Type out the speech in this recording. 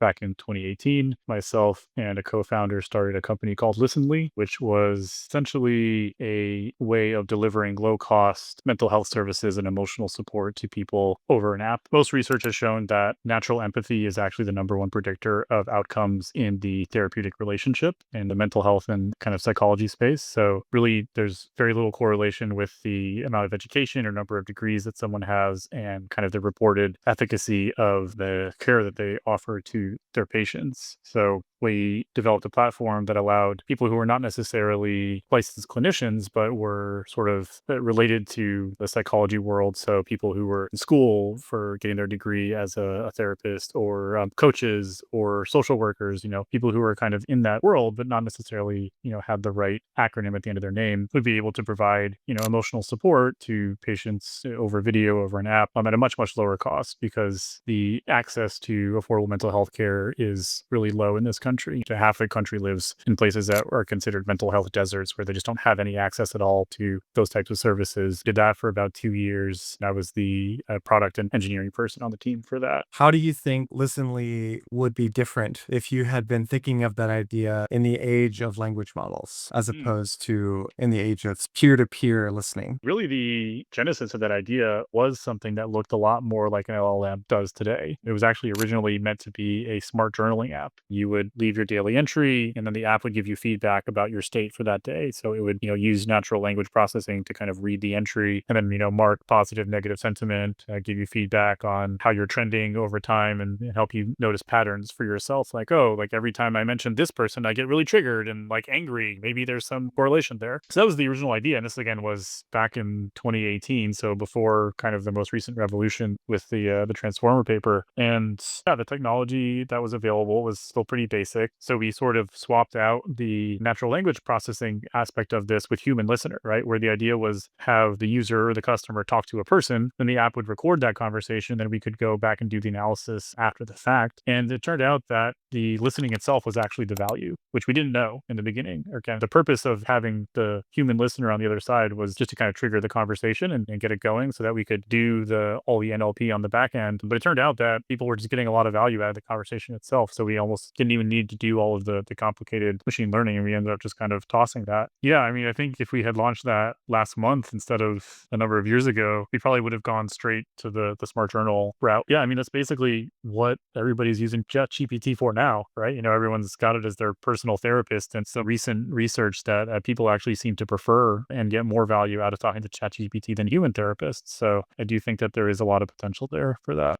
back in 2018. Myself and a co-founder started a company called Listenly, which was essentially a way of delivering low-cost mental health services and emotional support to people over an app. Most research has shown that natural empathy is actually the number one predictor of outcomes in the therapeutic relationship and the mental health and kind of psychology space. So really, there's very little correlation with the amount of education or number of degrees that someone has and kind of the reported efficacy of the care that they offer to their patients. So we developed a platform that allowed people who were not necessarily licensed clinicians, but were sort of related to the psychology world. So people who were in school for getting their degree as a therapist, or coaches or social workers, people who were kind of in that world, but not necessarily, had the right acronym at the end of their name, would be able to provide, emotional support to patients over video, over an app, at a much, much lower cost, because the access to affordable mental health care is really low in this country. Half the country lives in places that are considered mental health deserts, where they just don't have any access at all to those types of services. Did that for about 2 years. I was the product and engineering person on the team for that. How do you think Listenly would be different if you had been thinking of that idea in the age of language models, as opposed to in the age of peer-to-peer listening? Really, the genesis of that idea was something that looked a lot more like an LLM does today. It was actually originally meant to be a smart journaling app. You would leave your daily entry, and then the app would give you feedback about your state for that day. So it would, use natural language processing to kind of read the entry and then, mark positive, negative sentiment, give you feedback on how you're trending over time, and help you notice patterns for yourself. Like, oh, like every time I mention this person, I get really triggered and like angry. Maybe there's some correlation there. So that was the original idea. And this again was back in 2018. So before kind of the most recent revolution with the Transformer paper. And yeah, the technology that was available was still pretty basic. So we sort of swapped out the natural language processing aspect of this with human listener, right? Where the idea was have the user or the customer talk to a person, then the app would record that conversation, then we could go back and do the analysis after the fact. And it turned out that the listening itself was actually the value, which we didn't know in the beginning. Or kind of the purpose of having the human listener on the other side was just to kind of trigger the conversation and get it going, so that we could do all the NLP on the back end. But it turned out that people were just getting a lot of value out of the conversation itself. So we almost didn't even need to do all of the complicated machine learning, and we ended up just kind of tossing that. Yeah, I mean, I think if we had launched that last month instead of a number of years ago, we probably would have gone straight to the smart journal route. Yeah, I mean, that's basically what everybody's using ChatGPT for now, right? Everyone's got it as their personal therapist. And some recent research that people actually seem to prefer and get more value out of talking to ChatGPT than human therapists. So I do think that there is a lot of potential there for that.